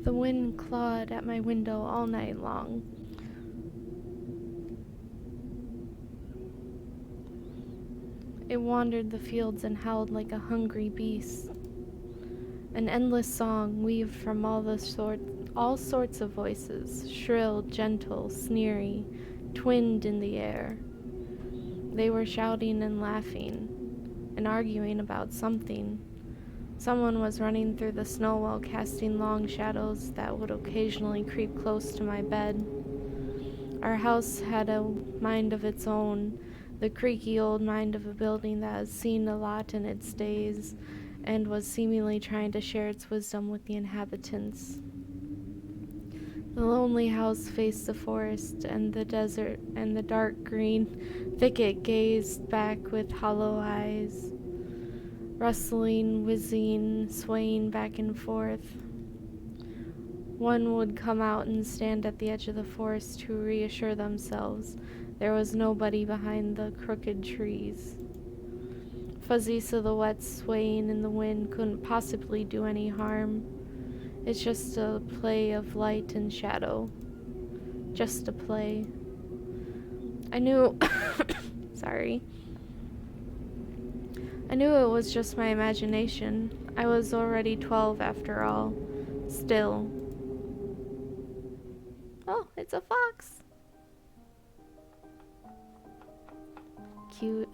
The wind clawed at my window all night long. It wandered the fields and howled like a hungry beast. An endless song weaved from all sorts of voices, shrill, gentle, sneery, twinned in the air. They were shouting and laughing, and arguing about something. Someone was running through the snow while casting long shadows that would occasionally creep close to my bed. Our house had a mind of its own, the creaky old mind of a building that has seen a lot in its days and was seemingly trying to share its wisdom with the inhabitants. The lonely house faced the forest, and the desert and the dark green thicket gazed back with hollow eyes, rustling, whizzing, swaying back and forth. One would come out and stand at the edge of the forest to reassure themselves there was nobody behind the crooked trees. Fuzzy silhouettes swaying in the wind couldn't possibly do any harm. It's just a play of light and shadow. Just a play. I knew sorry. I knew it was just my imagination. I was already 12 after all. Still. Oh, it's a fox. Cute.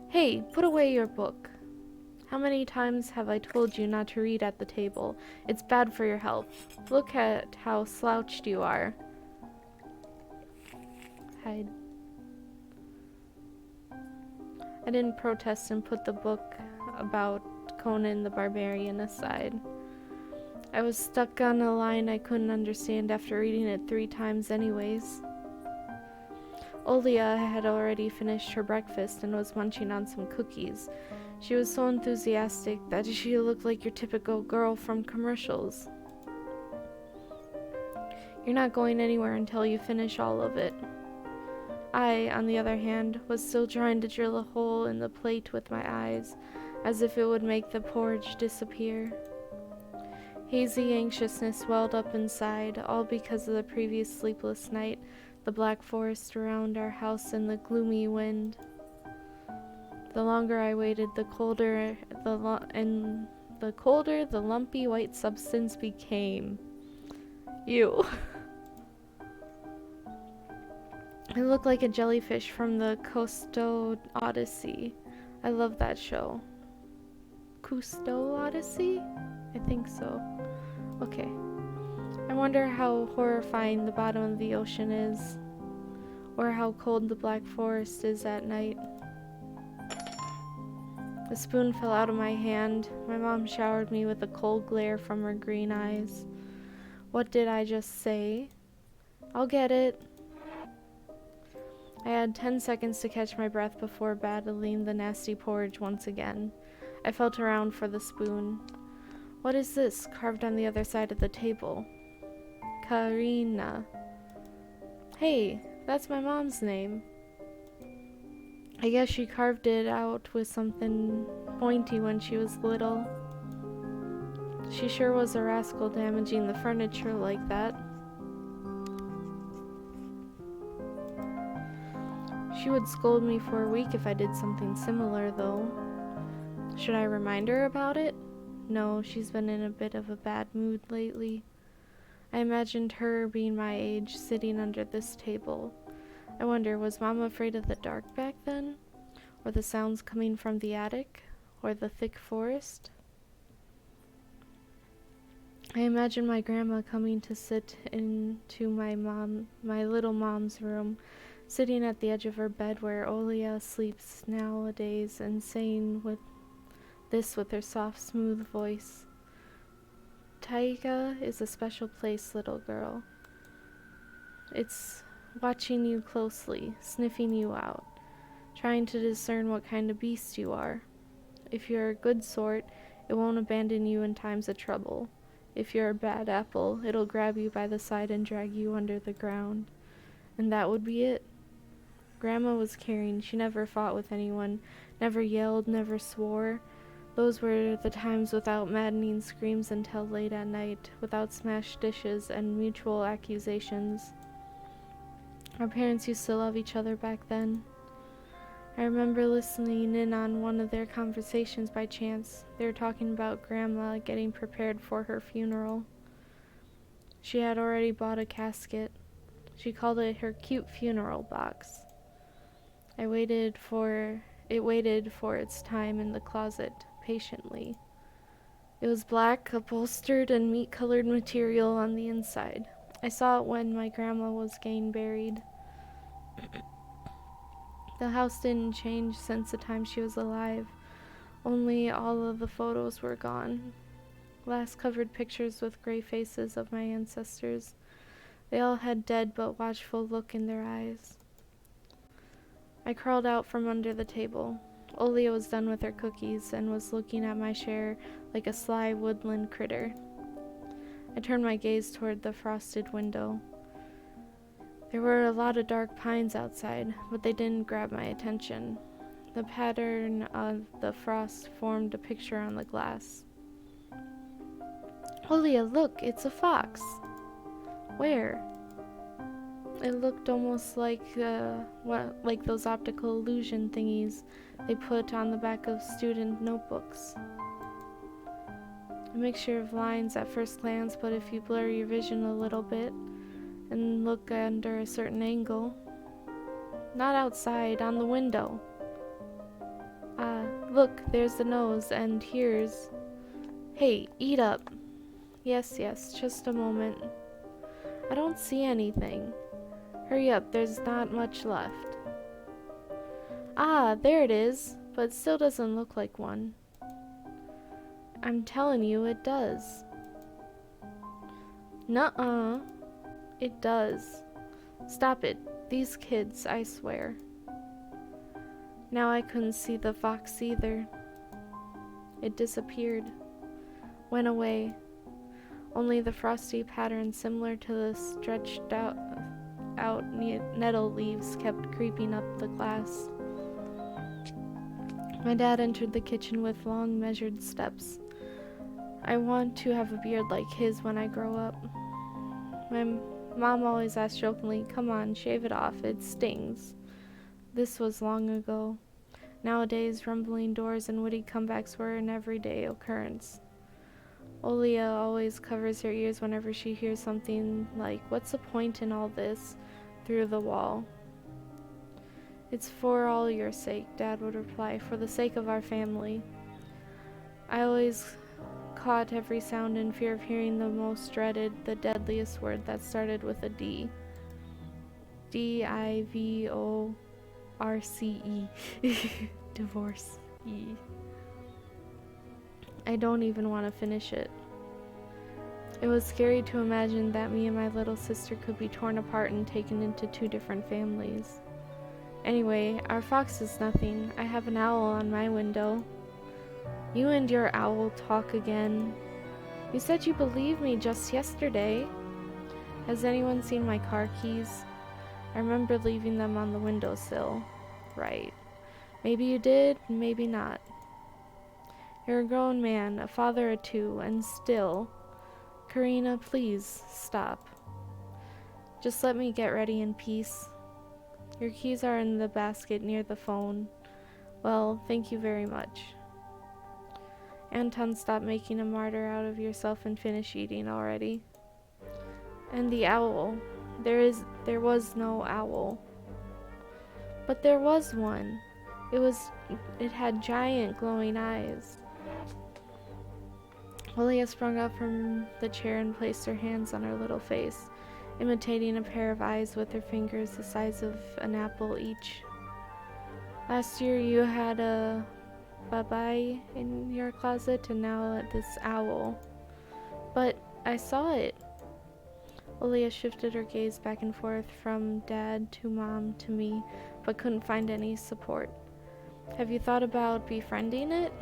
Hey, put away your book. How many times have I told you not to read at the table? It's bad for your health. Look at how slouched you are. Hide. I didn't protest and put the book about Conan the Barbarian aside. I was stuck on a line I couldn't understand after reading it 3 times anyways. Olia had already finished her breakfast and was munching on some cookies. She was so enthusiastic that she looked like your typical girl from commercials. You're not going anywhere until you finish all of it. I, on the other hand, was still trying to drill a hole in the plate with my eyes, as if it would make the porridge disappear. Hazy anxiousness welled up inside, all because of the previous sleepless night, the black forest around our house, and the gloomy wind. The longer I waited, the colder the lumpy white substance became. Ew. It looked like a jellyfish from the Cousteau Odyssey. I love that show. Cousteau Odyssey? I think so. Okay. I wonder how horrifying the bottom of the ocean is, or how cold the black forest is at night. The spoon fell out of my hand. My mom showered me with a cold glare from her green eyes. What did I just say? I'll get it. I had 10 seconds to catch my breath before battling the nasty porridge once again. I felt around for the spoon. What is this, carved on the other side of the table? Karina. Hey, that's my mom's name. I guess she carved it out with something pointy when she was little. She sure was a rascal damaging the furniture like that. She would scold me for a week if I did something similar, though. Should I remind her about it? No, she's been in a bit of a bad mood lately. I imagined her being my age, sitting under this table. I wonder, was Mom afraid of the dark back then? Or the sounds coming from the attic? Or the thick forest? I imagine my grandma coming to sit into my little mom's room, sitting at the edge of her bed where Olia sleeps nowadays, and saying with her soft, smooth voice, Taiga is a special place, little girl. It's watching you closely, sniffing you out, trying to discern what kind of beast you are. If you're a good sort, it won't abandon you in times of trouble. If you're a bad apple, it'll grab you by the side and drag you under the ground. And that would be it. Grandma was caring. She never fought with anyone, never yelled, never swore. Those were the times without maddening screams until late at night, without smashed dishes and mutual accusations. Our parents used to love each other back then. I remember listening in on one of their conversations by chance. They were talking about Grandma getting prepared for her funeral. She had already bought a casket. She called it her cute funeral box. It waited for its time in the closet, patiently. It was black, upholstered, and meat-colored material on the inside. I saw it when my grandma was getting buried. The house didn't change since the time she was alive, only all of the photos were gone. Glass covered pictures with gray faces of my ancestors. They all had dead but watchful look in their eyes. I crawled out from under the table. Olia was done with her cookies and was looking at my share like a sly woodland critter. I turned my gaze toward the frosted window. There were a lot of dark pines outside, but they didn't grab my attention. The pattern of the frost formed a picture on the glass. Olia, look, it's a fox. Where? It looked almost like those optical illusion thingies they put on the back of student notebooks. A mixture of lines at first glance, but if you blur your vision a little bit and look under a certain angle. Not outside, on the window. Look, there's the nose, and here's... Hey, eat up. Yes, just a moment. I don't see anything. Hurry up, there's not much left. There it is, but it still doesn't look like one. I'm telling you, it does. Nuh-uh. It does. Stop it. These kids, I swear. Now I couldn't see the fox either. It disappeared. Went away. Only the frosty pattern similar to the stretched out nettle leaves kept creeping up the glass. My dad entered the kitchen with long measured steps. I want to have a beard like his when I grow up. My mom always asked jokingly, come on, shave it off, it stings. This was long ago. Nowadays, rumbling doors and witty comebacks were an everyday occurrence. Olia always covers her ears whenever she hears something like, what's the point in all this, through the wall. It's for all your sake, Dad would reply, for the sake of our family. I always caught every sound in fear of hearing the most dreaded, the deadliest word that started with a D. D-I-V-O-R-C-E. Divorce. I don't even want to finish it. It was scary to imagine that me and my little sister could be torn apart and taken into two different families. Anyway, our fox is nothing. I have an owl on my window. You and your owl talk again. You said you believed me just yesterday. Has anyone seen my car keys? I remember leaving them on the windowsill. Right. Maybe you did, maybe not. You're a grown man, a father of two, and still... Karina, please, stop. Just let me get ready in peace. Your keys are in the basket near the phone. Well, thank you very much. Anton, stop making a martyr out of yourself and finish eating already. And the owl. There was no owl. But there was one. It had giant glowing eyes. Olia sprung up from the chair and placed her hands on her little face, imitating a pair of eyes with her fingers the size of an apple each. Last year you had a bye-bye in your closet, and now this owl. But I saw it. Olia shifted her gaze back and forth from Dad to Mom to me, but couldn't find any support. Have you thought about befriending it?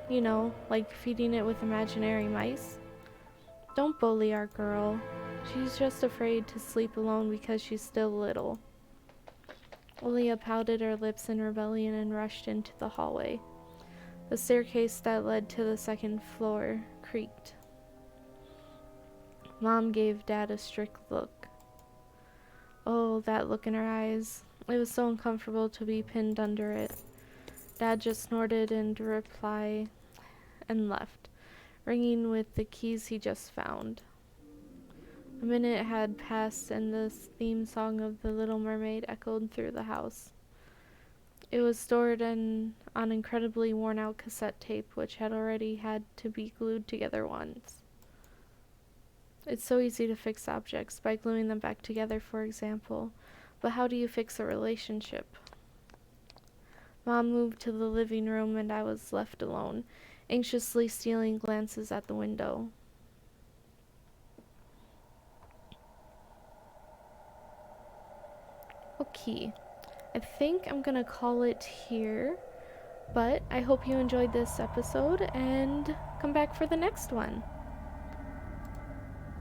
You know, like feeding it with imaginary mice? Don't bully our girl. She's just afraid to sleep alone because she's still little. Olia pouted her lips in rebellion and rushed into the hallway. The staircase that led to the second floor creaked. Mom gave Dad a strict look. Oh, that look in her eyes. It was so uncomfortable to be pinned under it. Dad just snorted in reply and left, ringing with the keys he just found. A minute had passed and the theme song of The Little Mermaid echoed through the house. It was stored on incredibly worn-out cassette tape, which had already had to be glued together once. It's so easy to fix objects by gluing them back together, for example, but how do you fix a relationship? Mom moved to the living room and I was left alone, anxiously stealing glances at the window. Okay, I think I'm gonna call it here, but I hope you enjoyed this episode and come back for the next one.